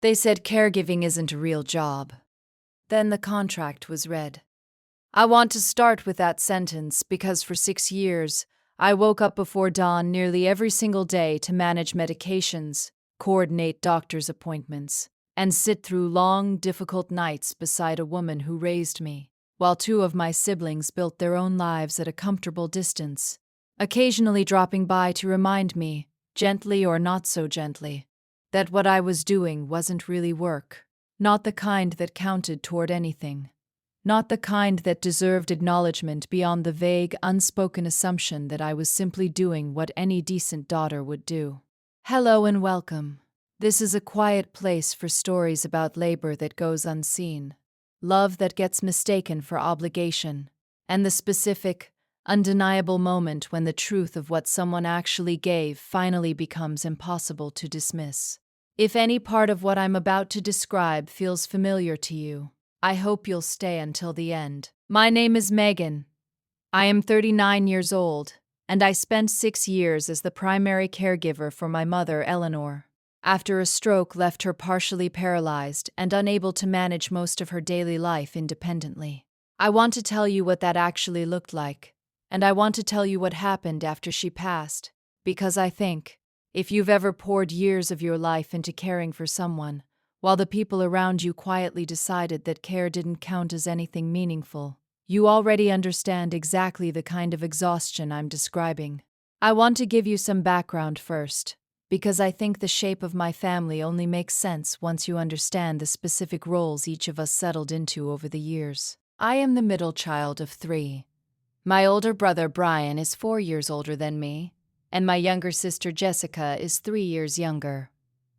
They said caregiving isn't a real job. Then the contract was read. I want to start with that sentence because for 6 years, I woke up before dawn nearly every single day to manage medications, coordinate doctor's appointments, and sit through long, difficult nights beside a woman who raised me, while two of my siblings built their own lives at a comfortable distance, occasionally dropping by to remind me, gently or not so gently, that what I was doing wasn't really work, not the kind that counted toward anything. Not the kind that deserved acknowledgement beyond the vague, unspoken assumption that I was simply doing what any decent daughter would do. Hello and welcome. This is a quiet place for stories about labor that goes unseen, love that gets mistaken for obligation, and the specific, undeniable moment when the truth of what someone actually gave finally becomes impossible to dismiss. If any part of what I'm about to describe feels familiar to you, I hope you'll stay until the end. My name is Megan. I am 39 years old, and I spent 6 years as the primary caregiver for my mother, Eleanor. After a stroke left her partially paralyzed and unable to manage most of her daily life independently. I want to tell you what that actually looked like, and I want to tell you what happened after she passed, because I think, if you've ever poured years of your life into caring for someone, while the people around you quietly decided that care didn't count as anything meaningful, you already understand exactly the kind of exhaustion I'm describing. I want to give you some background first, because I think the shape of my family only makes sense once you understand the specific roles each of us settled into over the years. I am the middle child of 3. My older brother Brian is 4 years older than me, and my younger sister Jessica is 3 years younger.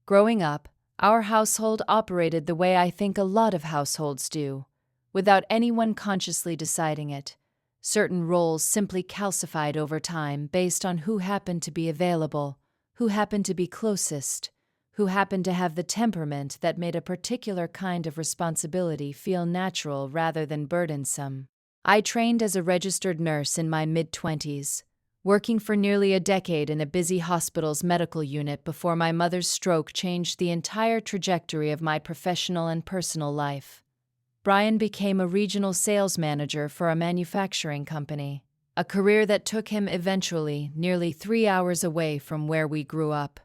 Growing up, our household operated the way I think a lot of households do, without anyone consciously deciding it. Certain roles simply calcified over time based on who happened to be available, who happened to be closest, who happened to have the temperament that made a particular kind of responsibility feel natural rather than burdensome. I trained as a registered nurse in my mid-20s, working for nearly a decade in a busy hospital's medical unit before my mother's stroke changed the entire trajectory of my professional and personal life. Brian became a regional sales manager for a manufacturing company, a career that took him eventually nearly 3 hours away from where we grew up.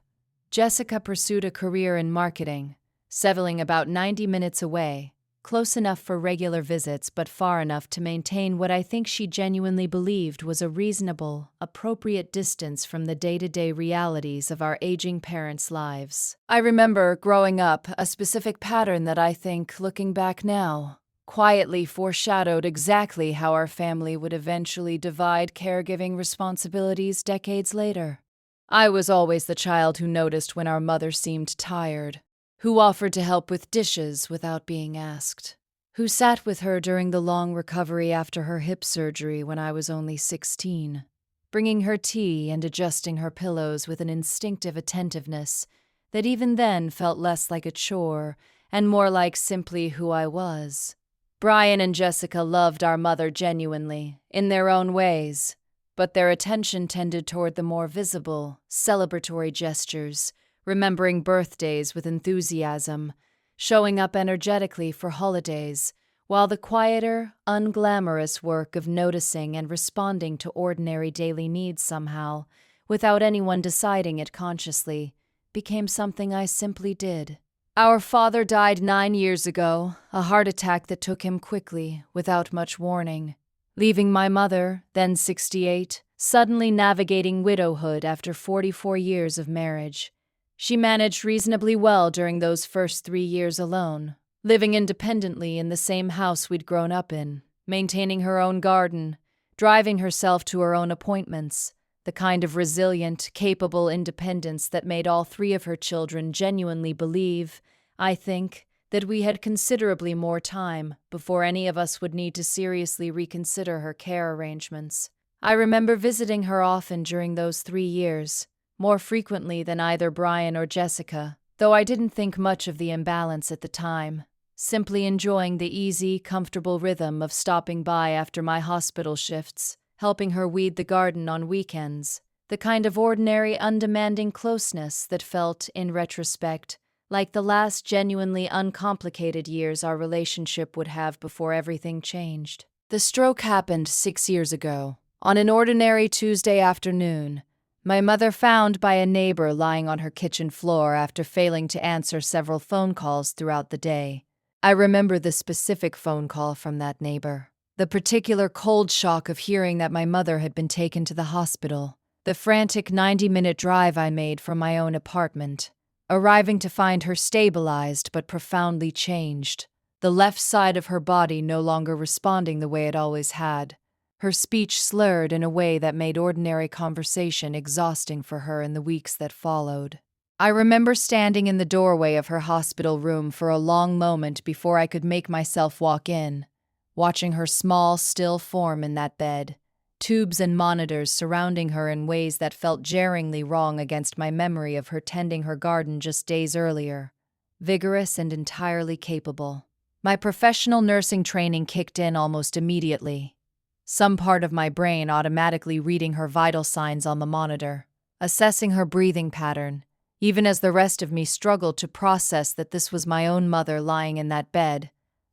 Jessica pursued a career in marketing, settling about 90 minutes away, close enough for regular visits but far enough to maintain what I think she genuinely believed was a reasonable, appropriate distance from the day-to-day realities of our aging parents' lives. I remember, growing up, a specific pattern that I think, looking back now, quietly foreshadowed exactly how our family would eventually divide caregiving responsibilities decades later. I was always the child who noticed when our mother seemed tired, who offered to help with dishes without being asked, who sat with her during the long recovery after her hip surgery when I was only 16, bringing her tea and adjusting her pillows with an instinctive attentiveness that even then felt less like a chore and more like simply who I was. Brian and Jessica loved our mother genuinely, in their own ways, but their attention tended toward the more visible, celebratory gestures, remembering birthdays with enthusiasm, showing up energetically for holidays, while the quieter, unglamorous work of noticing and responding to ordinary daily needs somehow, without anyone deciding it consciously, became something I simply did. Our father died 9 years ago, a heart attack that took him quickly, without much warning, leaving my mother, then 68, suddenly navigating widowhood after 44 years of marriage. She managed reasonably well during those first 3 years alone, living independently in the same house we'd grown up in, maintaining her own garden, driving herself to her own appointments, the kind of resilient, capable independence that made all 3 of her children genuinely believe, I think, that we had considerably more time before any of us would need to seriously reconsider her care arrangements. I remember visiting her often during those 3 years, more frequently than either Brian or Jessica, though I didn't think much of the imbalance at the time, simply enjoying the easy, comfortable rhythm of stopping by after my hospital shifts, helping her weed the garden on weekends, the kind of ordinary, undemanding closeness that felt, in retrospect, like the last genuinely uncomplicated years our relationship would have before everything changed. The stroke happened 6 years ago. On an ordinary Tuesday afternoon, my mother found by a neighbor lying on her kitchen floor after failing to answer several phone calls throughout the day. I remember the specific phone call from that neighbor. The particular cold shock of hearing that my mother had been taken to the hospital. The frantic 90-minute drive I made from my own apartment, arriving to find her stabilized but profoundly changed. The left side of her body no longer responding the way it always had. Her speech slurred in a way that made ordinary conversation exhausting for her in the weeks that followed. I remember standing in the doorway of her hospital room for a long moment before I could make myself walk in, watching her small, still form in that bed, tubes and monitors surrounding her in ways that felt jarringly wrong against my memory of her tending her garden just days earlier, vigorous and entirely capable. My professional nursing training kicked in almost immediately, some part of my brain automatically reading her vital signs on the monitor, assessing her breathing pattern, even as the rest of me struggled to process that this was my own mother lying in that bed,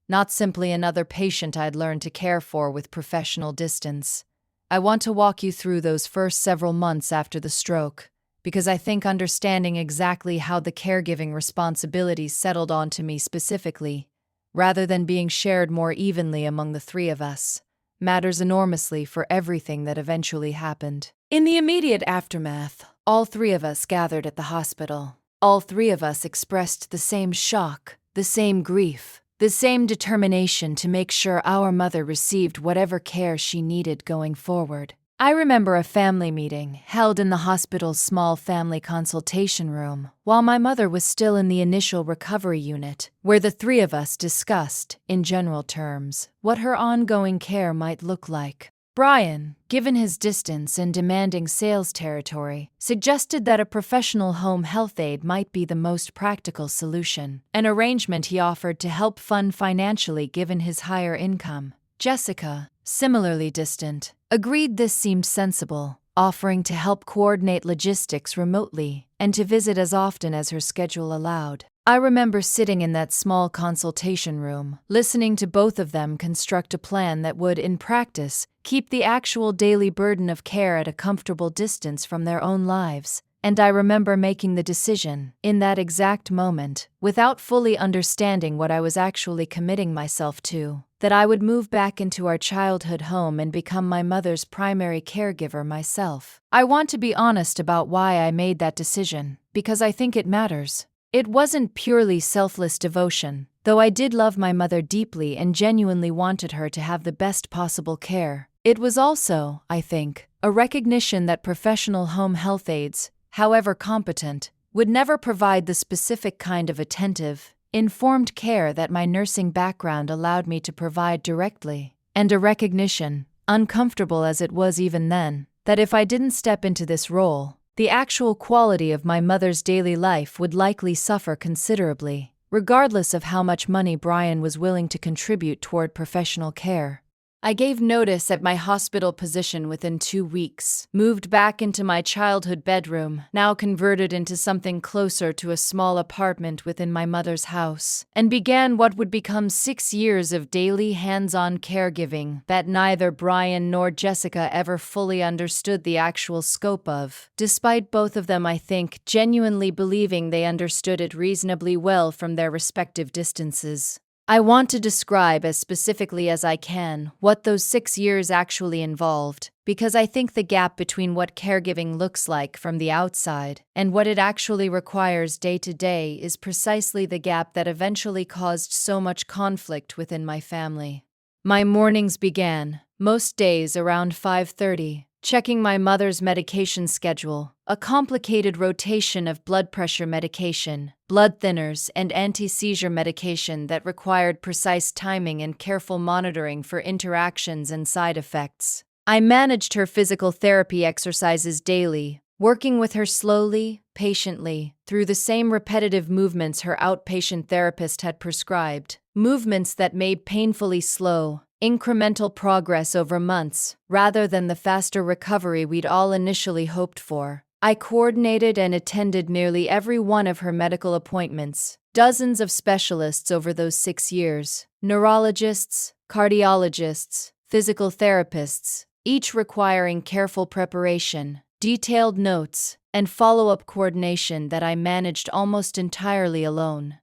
not simply another patient I'd learned to care for with professional distance. I want to walk you through those first several months after the stroke, because I think understanding exactly how the caregiving responsibilities settled onto me specifically, rather than being shared more evenly among the three of us, matters enormously for everything that eventually happened. In the immediate aftermath, all three of us gathered at the hospital. All three of us expressed the same shock, the same grief, the same determination to make sure our mother received whatever care she needed going forward. I remember a family meeting held in the hospital's small family consultation room while my mother was still in the initial recovery unit, where the three of us discussed, in general terms, what her ongoing care might look like. Brian, given his distance and demanding sales territory, suggested that a professional home health aide might be the most practical solution, an arrangement he offered to help fund financially given his higher income. Jessica, similarly distant, agreed this seemed sensible, offering to help coordinate logistics remotely and to visit as often as her schedule allowed. I remember sitting in that small consultation room, listening to both of them construct a plan that would, in practice, keep the actual daily burden of care at a comfortable distance from their own lives. And I remember making the decision, in that exact moment, without fully understanding what I was actually committing myself to, that I would move back into our childhood home and become my mother's primary caregiver myself. I want to be honest about why I made that decision, because I think it matters. It wasn't purely selfless devotion, though I did love my mother deeply and genuinely wanted her to have the best possible care. It was also, I think, a recognition that professional home health aides, however competent, would never provide the specific kind of attentive, informed care that my nursing background allowed me to provide directly, and a recognition, uncomfortable as it was even then, that if I didn't step into this role, the actual quality of my mother's daily life would likely suffer considerably, regardless of how much money Brian was willing to contribute toward professional care. I gave notice at my hospital position within 2 weeks, moved back into my childhood bedroom, now converted into something closer to a small apartment within my mother's house, and began what would become 6 years of daily hands-on caregiving that neither Brian nor Jessica ever fully understood the actual scope of, despite both of them, I think, genuinely believing they understood it reasonably well from their respective distances. I want to describe as specifically as I can what those 6 years actually involved, because I think the gap between what caregiving looks like from the outside and what it actually requires day to day is precisely the gap that eventually caused so much conflict within my family. My mornings began, most days around 5:30, checking my mother's medication schedule, a complicated rotation of blood pressure medication, blood thinners, and anti-seizure medication that required precise timing and careful monitoring for interactions and side effects. I managed her physical therapy exercises daily, working with her slowly, patiently, through the same repetitive movements her outpatient therapist had prescribed, movements that made painfully slow, incremental progress over months, rather than the faster recovery we'd all initially hoped for. I coordinated and attended nearly every one of her medical appointments, dozens of specialists over those 6 years, neurologists, cardiologists, physical therapists, each requiring careful preparation, detailed notes, and follow-up coordination that I managed almost entirely alone.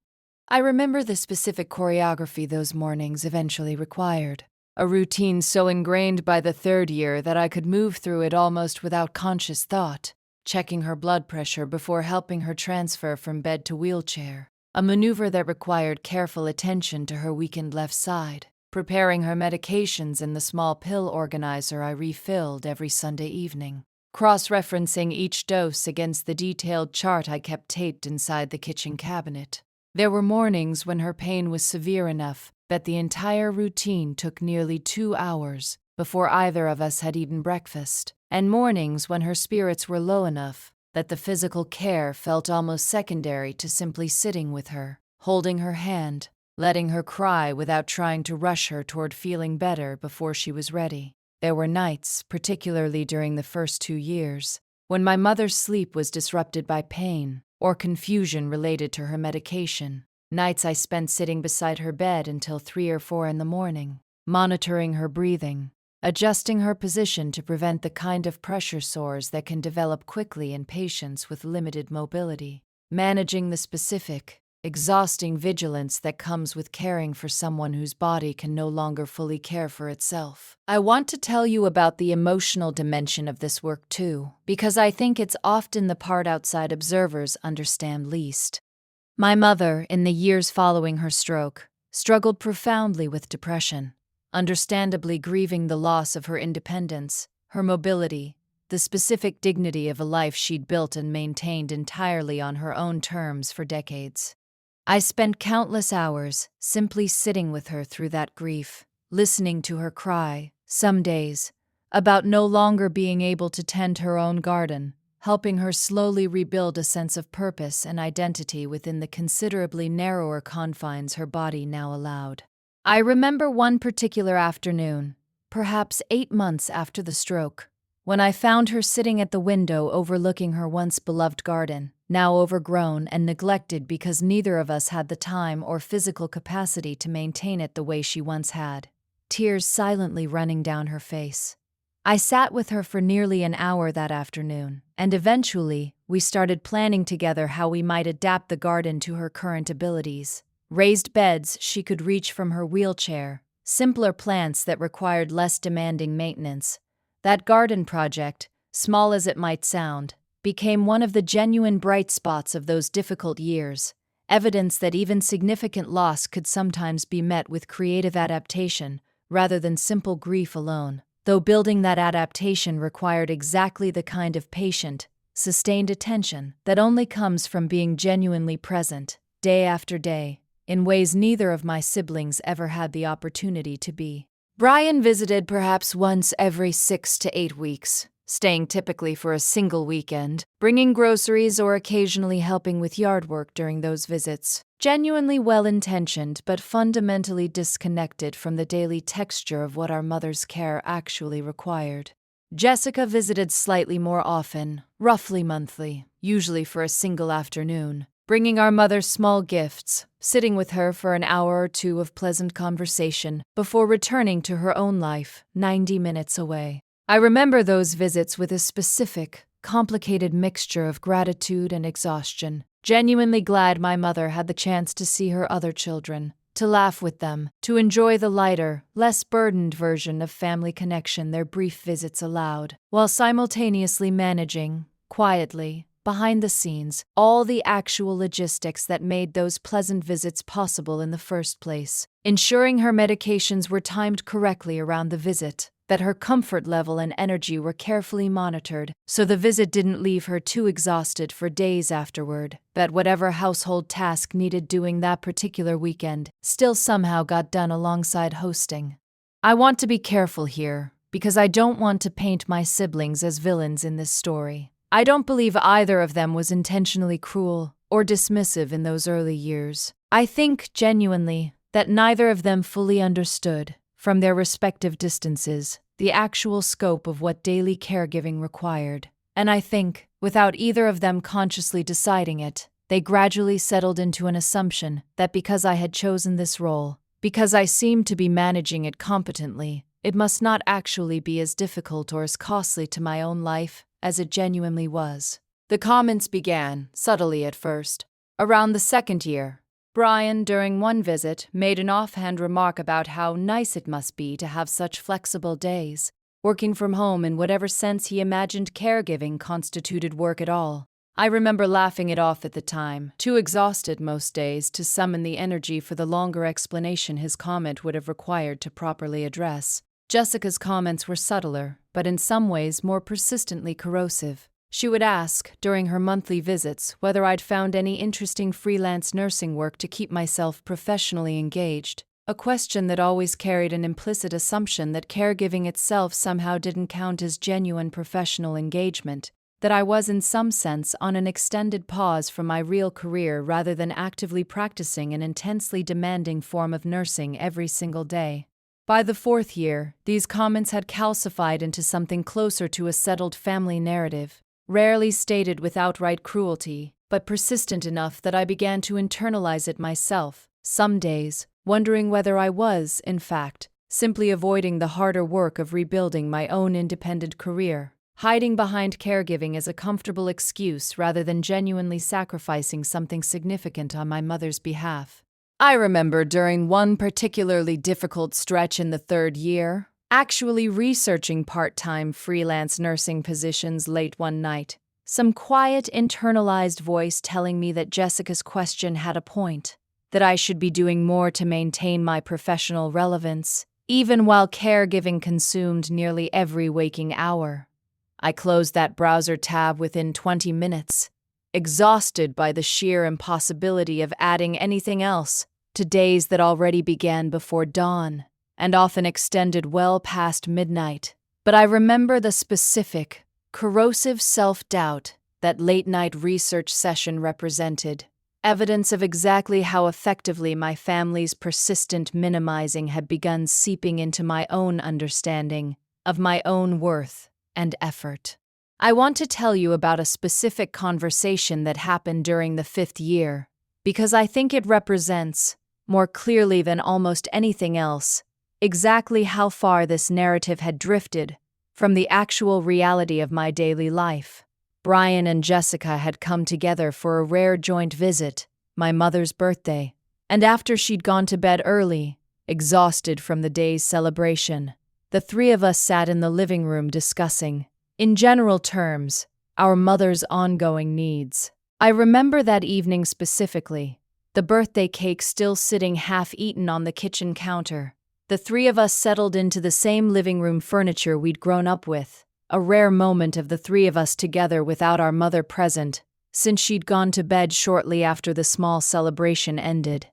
I remember the specific choreography those mornings eventually required, a routine so ingrained by the 3rd year that I could move through it almost without conscious thought, checking her blood pressure before helping her transfer from bed to wheelchair, a maneuver that required careful attention to her weakened left side, preparing her medications in the small pill organizer I refilled every Sunday evening, cross-referencing each dose against the detailed chart I kept taped inside the kitchen cabinet. There were mornings when her pain was severe enough that the entire routine took nearly 2 hours before either of us had eaten breakfast, and mornings when her spirits were low enough that the physical care felt almost secondary to simply sitting with her, holding her hand, letting her cry without trying to rush her toward feeling better before she was ready. There were nights, particularly during the first 2 years, when my mother's sleep was disrupted by pain or confusion related to her medication. Nights I spent sitting beside her bed until 3 or 4 in the morning, monitoring her breathing, adjusting her position to prevent the kind of pressure sores that can develop quickly in patients with limited mobility, managing the specific, exhausting vigilance that comes with caring for someone whose body can no longer fully care for itself. I want to tell you about the emotional dimension of this work too, because I think it's often the part outside observers understand least. My mother, in the years following her stroke, struggled profoundly with depression, understandably grieving the loss of her independence, her mobility, the specific dignity of a life she'd built and maintained entirely on her own terms for decades. I spent countless hours simply sitting with her through that grief, listening to her cry, some days, about no longer being able to tend her own garden, helping her slowly rebuild a sense of purpose and identity within the considerably narrower confines her body now allowed. I remember one particular afternoon, perhaps 8 months after the stroke, when I found her sitting at the window overlooking her once beloved garden, now overgrown and neglected because neither of us had the time or physical capacity to maintain it the way she once had, tears silently running down her face. I sat with her for nearly an hour that afternoon, and eventually we started planning together how we might adapt the garden to her current abilities. Raised beds she could reach from her wheelchair, simpler plants that required less demanding maintenance. That garden project, small as it might sound, became one of the genuine bright spots of those difficult years, evidence that even significant loss could sometimes be met with creative adaptation rather than simple grief alone, though building that adaptation required exactly the kind of patient, sustained attention that only comes from being genuinely present, day after day, in ways neither of my siblings ever had the opportunity to be. Brian visited perhaps once every 6 to 8 weeks, staying typically for a single weekend, bringing groceries or occasionally helping with yard work during those visits. Genuinely well-intentioned but fundamentally disconnected from the daily texture of what our mother's care actually required. Jessica visited slightly more often, roughly monthly, usually for a single afternoon, bringing our mother small gifts, sitting with her for an hour or 2 of pleasant conversation before returning to her own life, 90 minutes away. I remember those visits with a specific, complicated mixture of gratitude and exhaustion, genuinely glad my mother had the chance to see her other children, to laugh with them, to enjoy the lighter, less burdened version of family connection their brief visits allowed, while simultaneously managing, quietly, behind the scenes, all the actual logistics that made those pleasant visits possible in the first place, ensuring her medications were timed correctly around the visit, that her comfort level and energy were carefully monitored so the visit didn't leave her too exhausted for days afterward, that whatever household task needed doing that particular weekend still somehow got done alongside hosting. I want to be careful here, because I don't want to paint my siblings as villains in this story. I don't believe either of them was intentionally cruel or dismissive in those early years. I think, genuinely, that neither of them fully understood, from their respective distances, the actual scope of what daily caregiving required. And I think, Without either of them consciously deciding it, they gradually settled into an assumption that because I had chosen this role, because I seemed to be managing it competently, it must not actually be as difficult or as costly to my own life as it genuinely was. The comments began, subtly at first. Around the second year, Brian, during one visit, made an offhand remark about how nice it must be to have such flexible days, working from home in whatever sense he imagined caregiving constituted work at all. I remember laughing it off at the time, too exhausted most days to summon the energy for the longer explanation his comment would have required to properly address. Jessica's comments were subtler, but in some ways more persistently corrosive. She would ask, during her monthly visits, whether I'd found any interesting freelance nursing work to keep myself professionally engaged, a question that always carried an implicit assumption that caregiving itself somehow didn't count as genuine professional engagement, that I was in some sense on an extended pause from my real career rather than actively practicing an intensely demanding form of nursing every single day. By the fourth year, these comments had calcified into something closer to a settled family narrative, rarely stated with outright cruelty, but persistent enough that I began to internalize it myself, some days, wondering whether I was, in fact, simply avoiding the harder work of rebuilding my own independent career, hiding behind caregiving as a comfortable excuse rather than genuinely sacrificing something significant on my mother's behalf. I remember during one particularly difficult stretch in the third year, actually researching part-time freelance nursing positions late one night, some quiet internalized voice telling me that Jessica's question had a point, that I should be doing more to maintain my professional relevance, even while caregiving consumed nearly every waking hour. I closed that browser tab within 20 minutes, exhausted by the sheer impossibility of adding anything else to days that already began before dawn and often extended well past midnight. But I remember the specific, corrosive self-doubt that late-night research session represented, evidence of exactly how effectively my family's persistent minimizing had begun seeping into my own understanding of my own worth and effort. I want to tell you about a specific conversation that happened during the fifth year, because I think it represents, more clearly than almost anything else, exactly how far this narrative had drifted from the actual reality of my daily life. Brian and Jessica had come together for a rare joint visit, my mother's birthday, and after she'd gone to bed early, exhausted from the day's celebration, the three of us sat in the living room discussing, in general terms, our mother's ongoing needs. I remember that evening specifically, the birthday cake still sitting half-eaten on the kitchen counter. The three of us settled into the same living room furniture we'd grown up with, a rare moment of the three of us together without our mother present, since she'd gone to bed shortly after the small celebration ended.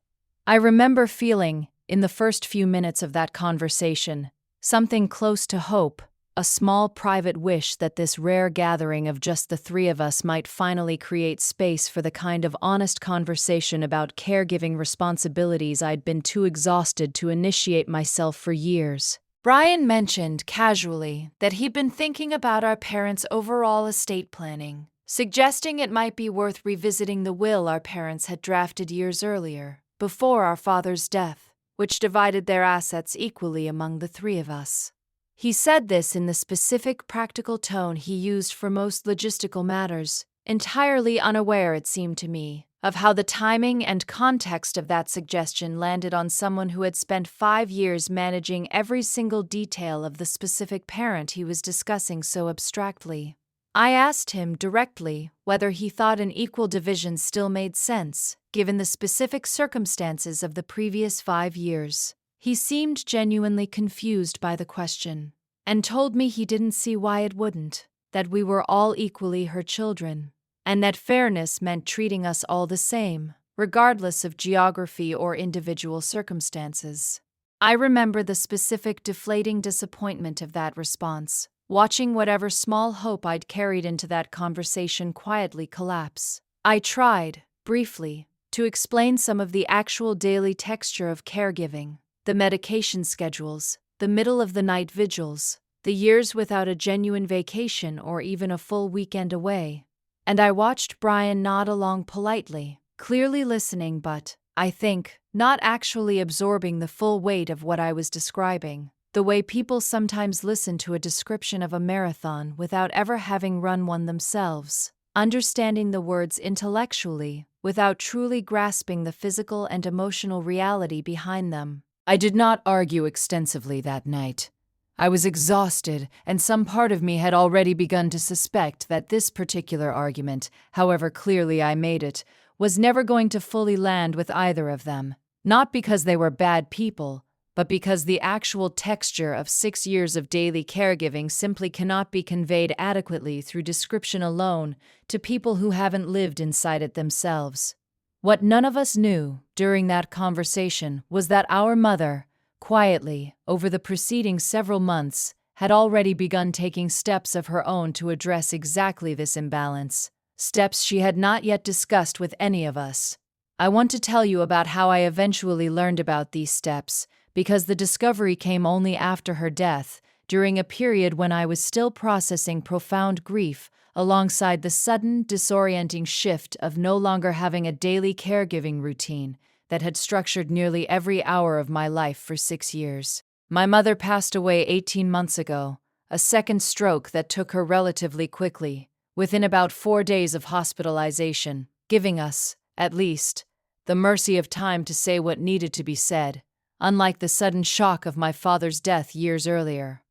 I remember feeling, in the first few minutes of that conversation, something close to hope, a small private wish that this rare gathering of just the three of us might finally create space for the kind of honest conversation about caregiving responsibilities I'd been too exhausted to initiate myself for years. Brian mentioned, casually, that he'd been thinking about our parents' overall estate planning, suggesting it might be worth revisiting the will our parents had drafted years earlier, before our father's death, which divided their assets equally among the three of us. He said this in the specific practical tone he used for most logistical matters, entirely unaware, it seemed to me, of how the timing and context of that suggestion landed on someone who had spent 5 years managing every single detail of the specific parent he was discussing so abstractly. I asked him directly whether he thought an equal division still made sense, given the specific circumstances of the previous 5 years. He seemed genuinely confused by the question, and told me he didn't see why it wouldn't, that we were all equally her children, and that fairness meant treating us all the same, regardless of geography or individual circumstances. I remember the specific deflating disappointment of that response, watching whatever small hope I'd carried into that conversation quietly collapse. I tried, briefly, to explain some of the actual daily texture of caregiving, the medication schedules, the middle-of-the-night vigils, the years without a genuine vacation or even a full weekend away, And I watched Brian nod along politely, clearly listening but, I think, not actually absorbing the full weight of what I was describing. The way people sometimes listen to a description of a marathon without ever having run one themselves, understanding the words intellectually without truly grasping the physical and emotional reality behind them. I did not argue extensively that night. I was exhausted, and some part of me had already begun to suspect that this particular argument, however clearly I made it, was never going to fully land with either of them. Not because they were bad people, but because the actual texture of 6 years of daily caregiving simply cannot be conveyed adequately through description alone to people who haven't lived inside it themselves. What none of us knew during that conversation was that our mother, quietly, over the preceding several months, had already begun taking steps of her own to address exactly this imbalance, steps she had not yet discussed with any of us. I want to tell you about how I eventually learned about these steps, because the discovery came only after her death, during a period when I was still processing profound grief, alongside the sudden, disorienting shift of no longer having a daily caregiving routine that had structured nearly every hour of my life for 6 years. My mother passed away 18 months ago, a second stroke that took her relatively quickly, within about 4 days of hospitalization, giving us, at least, the mercy of time to say what needed to be said, unlike the sudden shock of my father's death years earlier.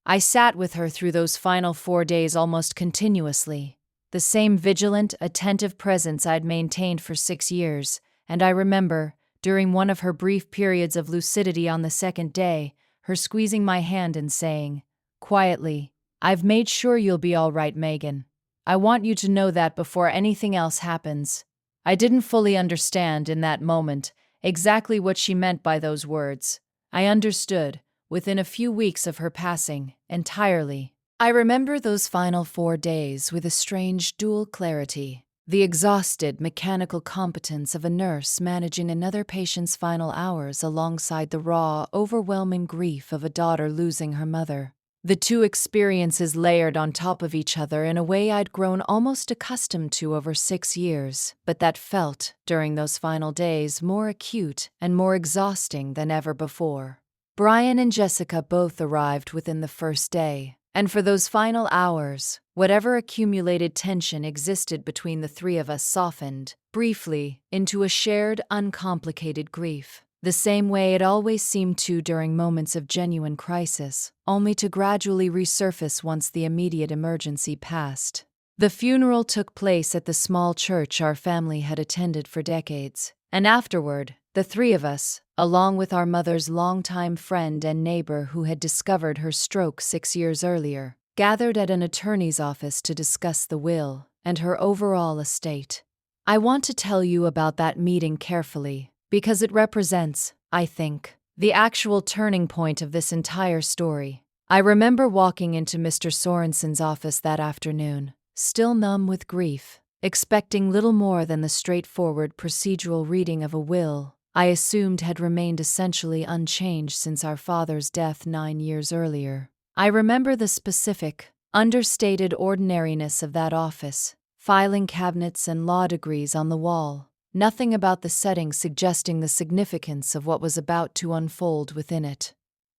I sat with her through those final 4 days almost continuously, the same vigilant, attentive presence I'd maintained for 6 years, and I remember, during one of her brief periods of lucidity on the second day, her squeezing my hand and saying, quietly, "I've made sure you'll be all right, Megan. I want you to know that before anything else happens." I didn't fully understand, in that moment, exactly what she meant by those words. I understood, within a few weeks of her passing, entirely. I remember those final 4 days with a strange dual clarity. The exhausted, mechanical competence of a nurse managing another patient's final hours alongside the raw, overwhelming grief of a daughter losing her mother. The two experiences layered on top of each other in a way I'd grown almost accustomed to over 6 years, but that felt, during those final days, more acute and more exhausting than ever before. Brian and Jessica both arrived within the first day, and for those final hours, whatever accumulated tension existed between the three of us softened, briefly, into a shared, uncomplicated grief. The same way it always seemed to during moments of genuine crisis, only to gradually resurface once the immediate emergency passed. The funeral took place at the small church our family had attended for decades, and afterward, the three of us, along with our mother's longtime friend and neighbor who had discovered her stroke 6 years earlier, gathered at an attorney's office to discuss the will and her overall estate. I want to tell you about that meeting carefully, because it represents, I think, the actual turning point of this entire story. I remember walking into Mr. Sorensen's office that afternoon, still numb with grief, expecting little more than the straightforward procedural reading of a will I assumed had remained essentially unchanged since our father's death 9 years earlier. I remember the specific, understated ordinariness of that office, filing cabinets and law degrees on the wall. Nothing about the setting suggesting the significance of what was about to unfold within it.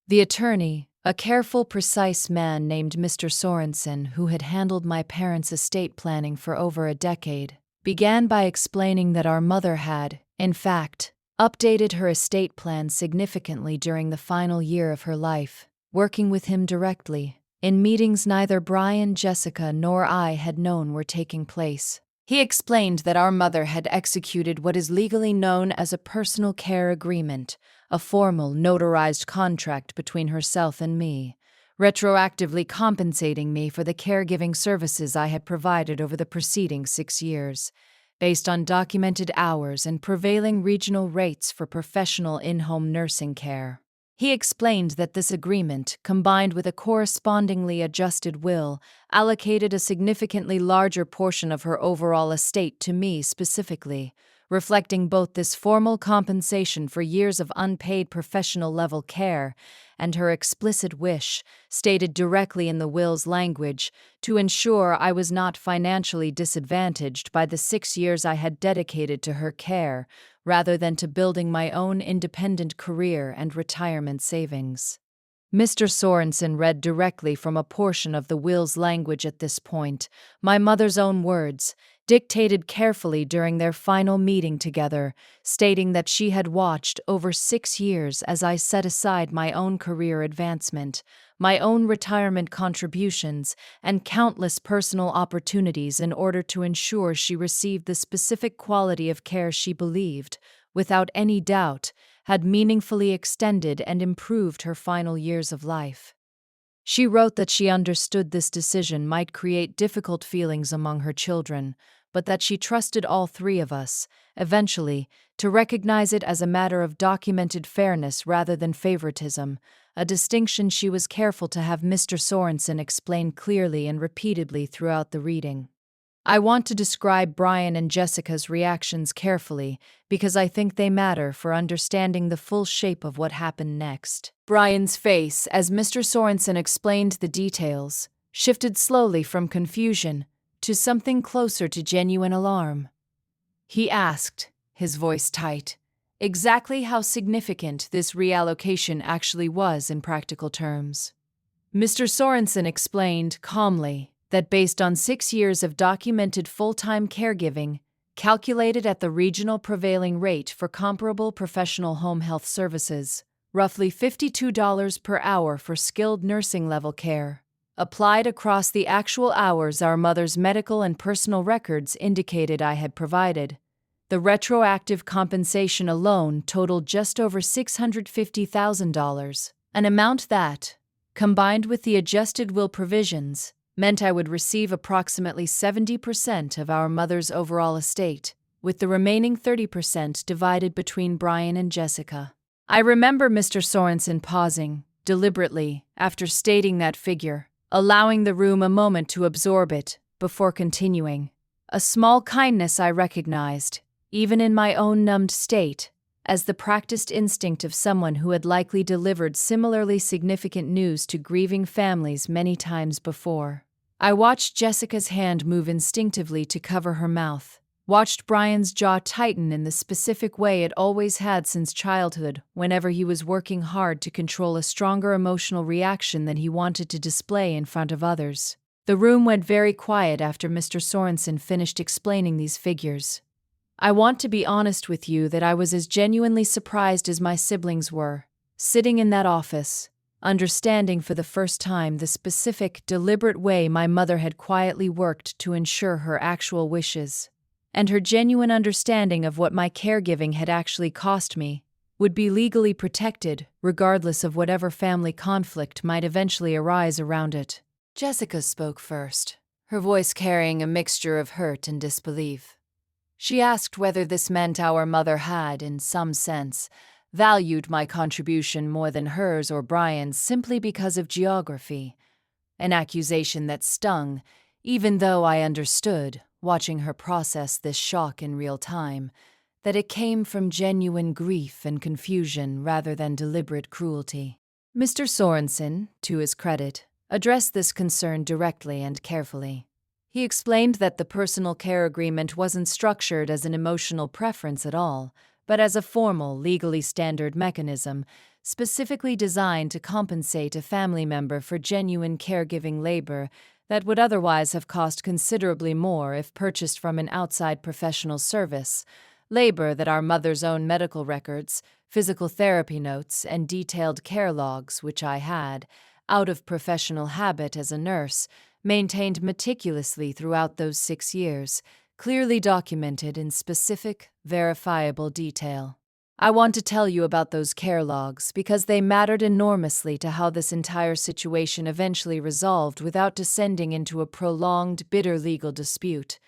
The attorney, a careful, precise man named Mr. Sorensen who had handled my parents' estate planning for over a decade, began by explaining that our mother had, in fact, updated her estate plan significantly during the final year of her life, working with him directly, in meetings neither Brian, Jessica, nor I had known were taking place. He explained that our mother had executed what is legally known as a personal care agreement, a formal, notarized contract between herself and me, retroactively compensating me for the caregiving services I had provided over the preceding 6 years, based on documented hours and prevailing regional rates for professional in-home nursing care. He explained that this agreement, combined with a correspondingly adjusted will, allocated a significantly larger portion of her overall estate to me specifically, reflecting both this formal compensation for years of unpaid professional-level care and her explicit wish, stated directly in the will's language, to ensure I was not financially disadvantaged by the 6 years I had dedicated to her care, rather than to building my own independent career and retirement savings. Mr. Sorensen read directly from a portion of the will's language at this point, my mother's own words, dictated carefully during their final meeting together, stating that she had watched over 6 years as I set aside my own career advancement, my own retirement contributions, and countless personal opportunities in order to ensure she received the specific quality of care she believed, without any doubt, had meaningfully extended and improved her final years of life. She wrote that she understood this decision might create difficult feelings among her children, but that she trusted all 3 of us, eventually, to recognize it as a matter of documented fairness rather than favoritism, a distinction she was careful to have Mr. Sorensen explain clearly and repeatedly throughout the reading. I want to describe Brian and Jessica's reactions carefully because I think they matter for understanding the full shape of what happened next. Brian's face, as Mr. Sorensen explained the details, shifted slowly from confusion to something closer to genuine alarm. He asked, his voice tight, exactly how significant this reallocation actually was in practical terms. Mr. Sorensen explained calmly that based on 6 years of documented full-time caregiving, calculated at the regional prevailing rate for comparable professional home health services, roughly $52 per hour for skilled nursing level care, applied across the actual hours our mother's medical and personal records indicated I had provided, the retroactive compensation alone totaled just over $650,000, an amount that, combined with the adjusted will provisions, meant I would receive approximately 70% of our mother's overall estate, with the remaining 30% divided between Brian and Jessica. I remember Mr. Sorensen pausing, deliberately, after stating that figure, allowing the room a moment to absorb it, before continuing. A small kindness I recognized, even in my own numbed state, as the practiced instinct of someone who had likely delivered similarly significant news to grieving families many times before. I watched Jessica's hand move instinctively to cover her mouth, watched Brian's jaw tighten in the specific way it always had since childhood whenever he was working hard to control a stronger emotional reaction than he wanted to display in front of others. The room went very quiet after Mr. Sorensen finished explaining these figures. I want to be honest with you that I was as genuinely surprised as my siblings were, sitting in that office, understanding for the first time the specific, deliberate way my mother had quietly worked to ensure her actual wishes, and her genuine understanding of what my caregiving had actually cost me, would be legally protected, regardless of whatever family conflict might eventually arise around it. Jessica spoke first, her voice carrying a mixture of hurt and disbelief. She asked whether this meant our mother had, in some sense, valued my contribution more than hers or Brian's simply because of geography, an accusation that stung, even though I understood, watching her process this shock in real time, that it came from genuine grief and confusion rather than deliberate cruelty. Mr. Sorensen, to his credit, addressed this concern directly and carefully. He explained that the personal care agreement wasn't structured as an emotional preference at all, but as a formal, legally standard mechanism, specifically designed to compensate a family member for genuine caregiving labor that would otherwise have cost considerably more if purchased from an outside professional service, labor that our mother's own medical records, physical therapy notes, and detailed care logs, which I had, out of professional habit as a nurse, maintained meticulously throughout those 6 years, clearly documented in specific, verifiable detail. I want to tell you about those care logs because they mattered enormously to how this entire situation eventually resolved without descending into a prolonged, bitter legal dispute.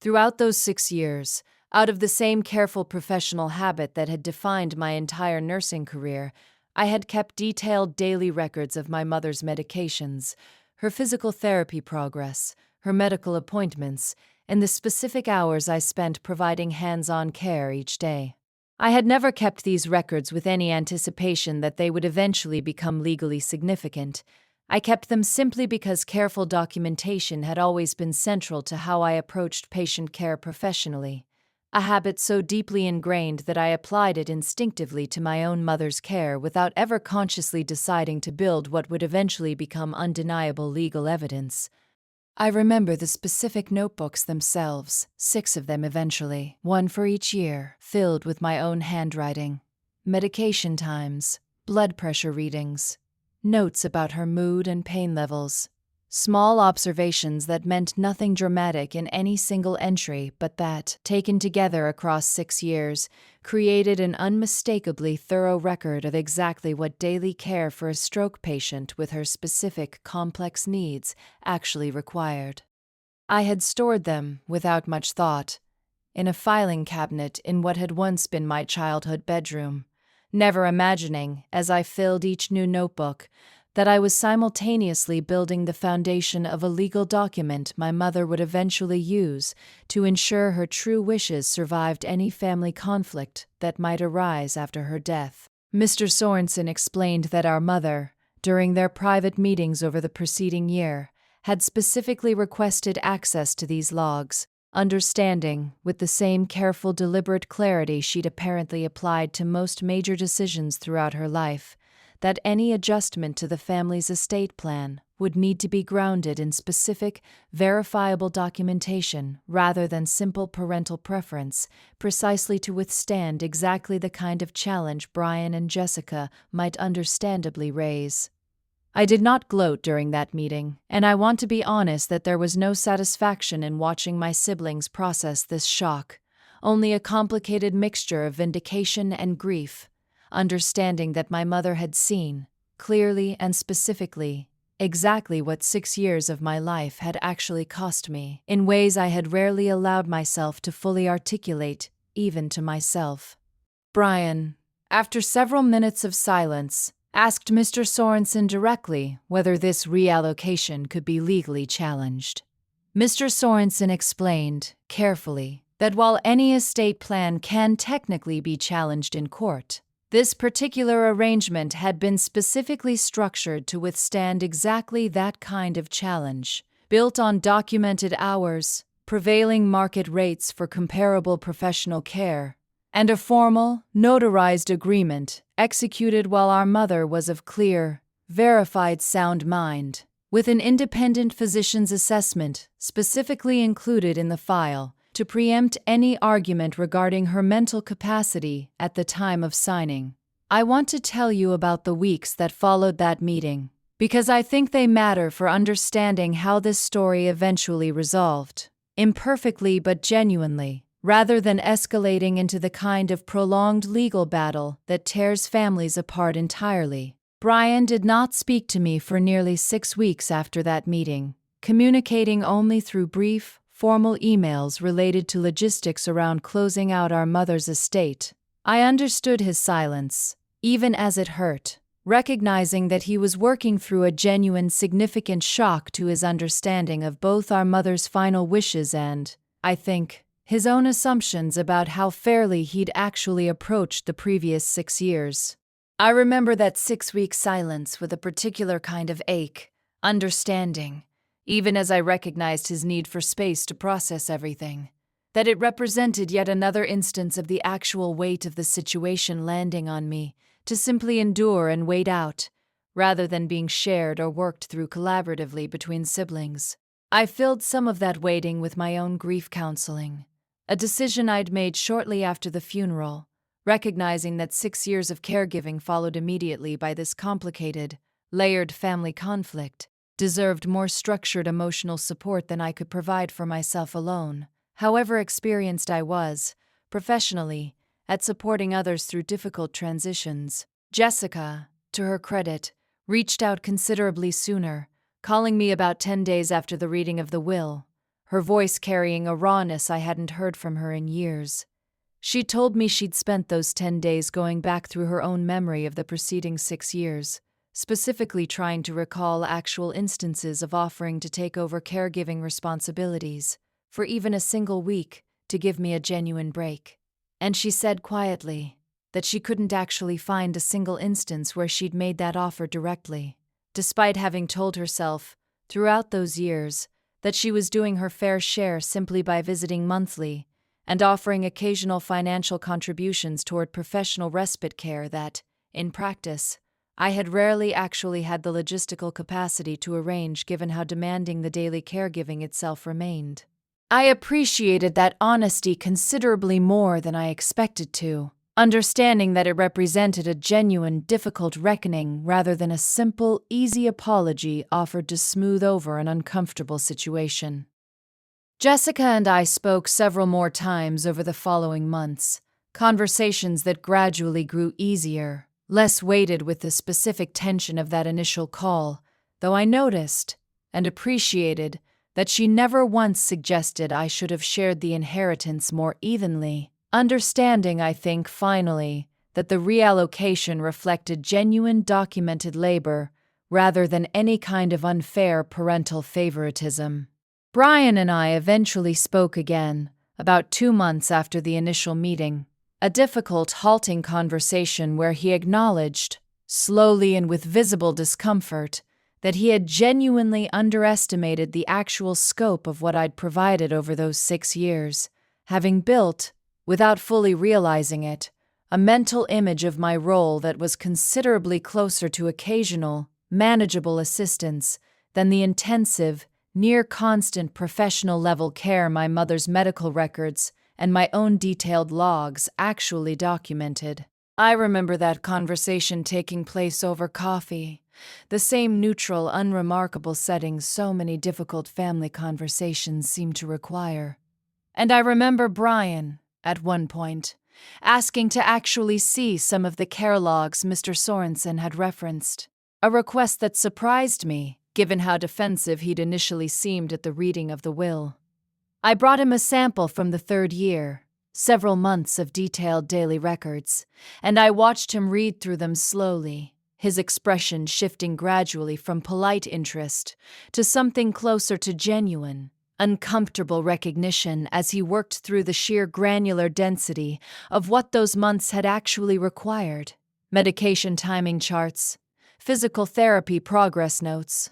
Throughout those 6 years, out of the same careful professional habit that had defined my entire nursing career, I had kept detailed daily records of my mother's medications, her physical therapy progress, her medical appointments, and the specific hours I spent providing hands-on care each day. I had never kept these records with any anticipation that they would eventually become legally significant. I kept them simply because careful documentation had always been central to how I approached patient care professionally, a habit so deeply ingrained that I applied it instinctively to my own mother's care without ever consciously deciding to build what would eventually become undeniable legal evidence. I remember the specific notebooks themselves, 6 of them eventually, one for each year, filled with my own handwriting. Medication times, blood pressure readings, notes about her mood and pain levels. Small observations that meant nothing dramatic in any single entry, but that, taken together across 6 years, created an unmistakably thorough record of exactly what daily care for a stroke patient with her specific complex needs actually required. I had stored them, without much thought, in a filing cabinet in what had once been my childhood bedroom, never imagining, as I filled each new notebook, that I was simultaneously building the foundation of a legal document my mother would eventually use to ensure her true wishes survived any family conflict that might arise after her death. Mr. Sorensen explained that our mother, during their private meetings over the preceding year, had specifically requested access to these logs, understanding, with the same careful, deliberate clarity she'd apparently applied to most major decisions throughout her life, that any adjustment to the family's estate plan would need to be grounded in specific, verifiable documentation rather than simple parental preference, precisely to withstand exactly the kind of challenge Brian and Jessica might understandably raise. I did not gloat during that meeting, and I want to be honest that there was no satisfaction in watching my siblings process this shock, only a complicated mixture of vindication and grief, understanding that my mother had seen, clearly and specifically, exactly what 6 years of my life had actually cost me, in ways I had rarely allowed myself to fully articulate, even to myself. Brian, after several minutes of silence, asked Mr. Sorensen directly whether this reallocation could be legally challenged. Mr. Sorensen explained, carefully, that while any estate plan can technically be challenged in court, this particular arrangement had been specifically structured to withstand exactly that kind of challenge, built on documented hours, prevailing market rates for comparable professional care, and a formal, notarized agreement executed while our mother was of clear, verified sound mind, with an independent physician's assessment specifically included in the file to preempt any argument regarding her mental capacity at the time of signing. I want to tell you about the weeks that followed that meeting, because I think they matter for understanding how this story eventually resolved, imperfectly but genuinely, rather than escalating into the kind of prolonged legal battle that tears families apart entirely. Brian did not speak to me for nearly 6 weeks after that meeting, communicating only through brief, formal emails related to logistics around closing out our mother's estate. I understood his silence, even as it hurt, recognizing that he was working through a genuine, significant shock to his understanding of both our mother's final wishes and, I think, his own assumptions about how fairly he'd actually approached the previous 6 years. I remember that 6-week silence with a particular kind of ache, understanding, even as I recognized his need for space to process everything, that it represented yet another instance of the actual weight of the situation landing on me, to simply endure and wait out, rather than being shared or worked through collaboratively between siblings. I filled some of that waiting with my own grief counseling, a decision I'd made shortly after the funeral, recognizing that 6 years of caregiving followed immediately by this complicated, layered family conflict deserved more structured emotional support than I could provide for myself alone, however experienced I was, professionally, at supporting others through difficult transitions. Jessica, to her credit, reached out considerably sooner, calling me about 10 days after the reading of the will, her voice carrying a rawness I hadn't heard from her in years. She told me she'd spent those 10 days going back through her own memory of the preceding 6 years, specifically trying to recall actual instances of offering to take over caregiving responsibilities, for even a single week, to give me a genuine break. And she said quietly that she couldn't actually find a single instance where she'd made that offer directly, despite having told herself, throughout those years, that she was doing her fair share simply by visiting monthly and offering occasional financial contributions toward professional respite care that, in practice, I had rarely actually had the logistical capacity to arrange given how demanding the daily caregiving itself remained. I appreciated that honesty considerably more than I expected to, understanding that it represented a genuine, difficult reckoning rather than a simple, easy apology offered to smooth over an uncomfortable situation. Jessica and I spoke several more times over the following months, conversations that gradually grew easier, less weighted with the specific tension of that initial call, though I noticed and appreciated that she never once suggested I should have shared the inheritance more evenly, understanding, I think, finally, that the reallocation reflected genuine documented labor rather than any kind of unfair parental favoritism. Brian and I eventually spoke again, about 2 months after the initial meeting, a difficult, halting conversation where he acknowledged, slowly and with visible discomfort, that he had genuinely underestimated the actual scope of what I'd provided over those 6 years, having built, without fully realizing it, a mental image of my role that was considerably closer to occasional, manageable assistance than the intensive, near-constant professional-level care my mother's medical records and my own detailed logs actually documented. I remember that conversation taking place over coffee, the same neutral, unremarkable setting so many difficult family conversations seem to require. And I remember Brian, at one point, asking to actually see some of the care logs Mr. Sorensen had referenced, a request that surprised me, given how defensive he'd initially seemed at the reading of the will. I brought him a sample from the 3rd year, several months of detailed daily records, and I watched him read through them slowly, his expression shifting gradually from polite interest to something closer to genuine, uncomfortable recognition as he worked through the sheer granular density of what those months had actually required: medication timing charts, physical therapy progress notes,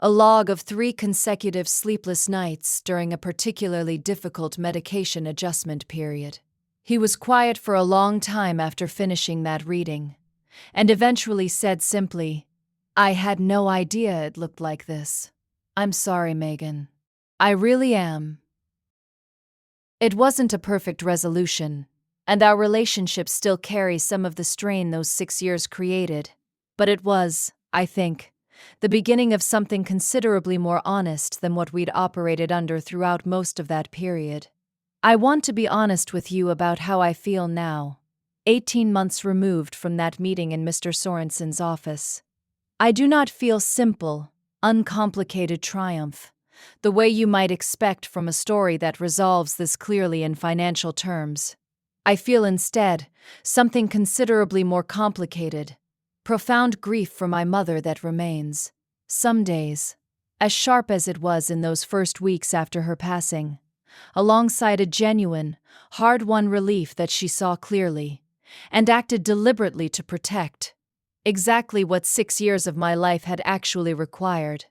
a log of 3 consecutive sleepless nights during a particularly difficult medication adjustment period. He was quiet for a long time after finishing that reading, and eventually said simply, "I had no idea it looked like this. I'm sorry, Megan. I really am." It wasn't a perfect resolution, and our relationship still carries some of the strain those 6 years created, but it was, I think, the beginning of something considerably more honest than what we'd operated under throughout most of that period. I want to be honest with you about how I feel now, 18 months removed from that meeting in Mr. Sorensen's office. I do not feel simple, uncomplicated triumph, the way you might expect from a story that resolves this clearly in financial terms. I feel instead something considerably more complicated, profound grief for my mother that remains, some days, as sharp as it was in those first weeks after her passing, alongside a genuine, hard-won relief that she saw clearly, and acted deliberately to protect, exactly what 6 years of my life had actually required,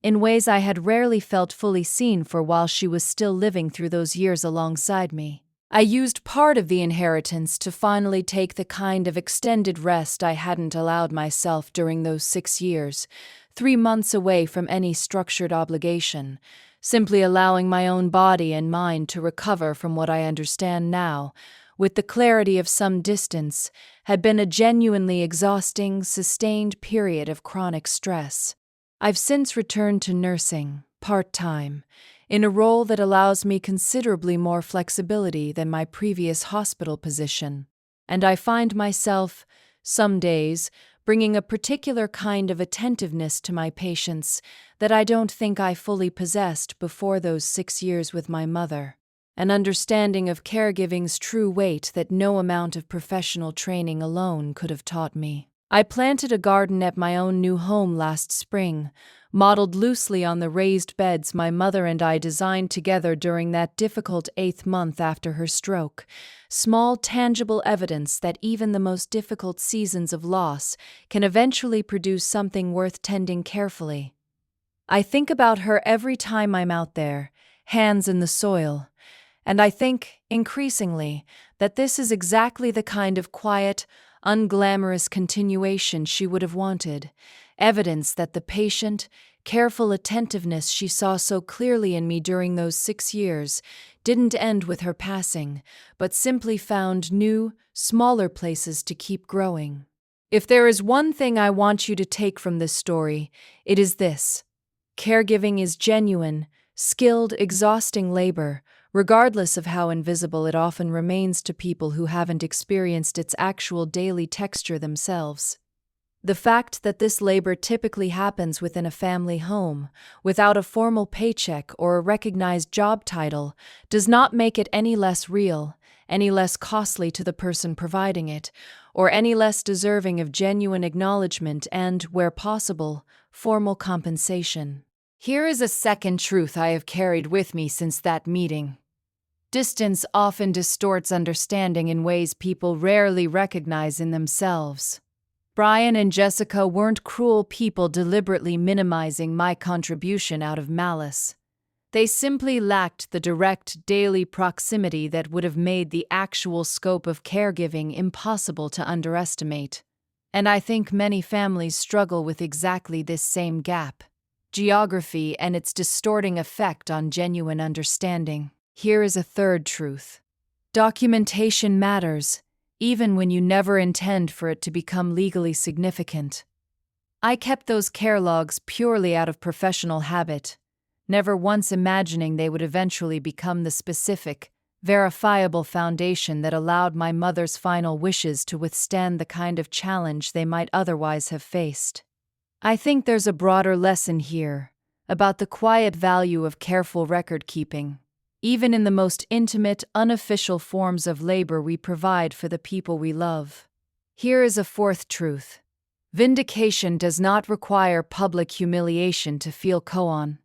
in ways I had rarely felt fully seen for while she was still living through those years alongside me. I used part of the inheritance to finally take the kind of extended rest I hadn't allowed myself during those 6 years, 3 months away from any structured obligation, simply allowing my own body and mind to recover from what I understand now, with the clarity of some distance, had been a genuinely exhausting, sustained period of chronic stress. I've since returned to nursing, part-time, in a role that allows me considerably more flexibility than my previous hospital position, and I find myself, some days, bringing a particular kind of attentiveness to my patients that I don't think I fully possessed before those 6 years with my mother, an understanding of caregiving's true weight that no amount of professional training alone could have taught me. I planted a garden at my own new home last spring, modeled loosely on the raised beds my mother and I designed together during that difficult 8th month after her stroke. Small, tangible evidence that even the most difficult seasons of loss can eventually produce something worth tending carefully. I think about her every time I'm out there, hands in the soil, and I think, increasingly, that this is exactly the kind of quiet, unglamorous continuation she would have wanted, evidence that the patient, careful attentiveness she saw so clearly in me during those 6 years didn't end with her passing, but simply found new, smaller places to keep growing. If there is one thing I want you to take from this story, it is this. Caregiving is genuine, skilled, exhausting labor, regardless of how invisible it often remains to people who haven't experienced its actual daily texture themselves. The fact that this labor typically happens within a family home, without a formal paycheck or a recognized job title, does not make it any less real, any less costly to the person providing it, or any less deserving of genuine acknowledgement and, where possible, formal compensation. Here is a second truth I have carried with me since that meeting. Distance often distorts understanding in ways people rarely recognize in themselves. Brian and Jessica weren't cruel people deliberately minimizing my contribution out of malice. They simply lacked the direct, daily proximity that would have made the actual scope of caregiving impossible to underestimate. And I think many families struggle with exactly this same gap. Geography and its distorting effect on genuine understanding. Here is a third truth. Documentation matters, even when you never intend for it to become legally significant. I kept those care logs purely out of professional habit, never once imagining they would eventually become the specific, verifiable foundation that allowed my mother's final wishes to withstand the kind of challenge they might otherwise have faced. I think there's a broader lesson here, about the quiet value of careful record-keeping, even in the most intimate, unofficial forms of labor we provide for the people we love. Here is a fourth truth. Vindication does not require public humiliation to feel koan.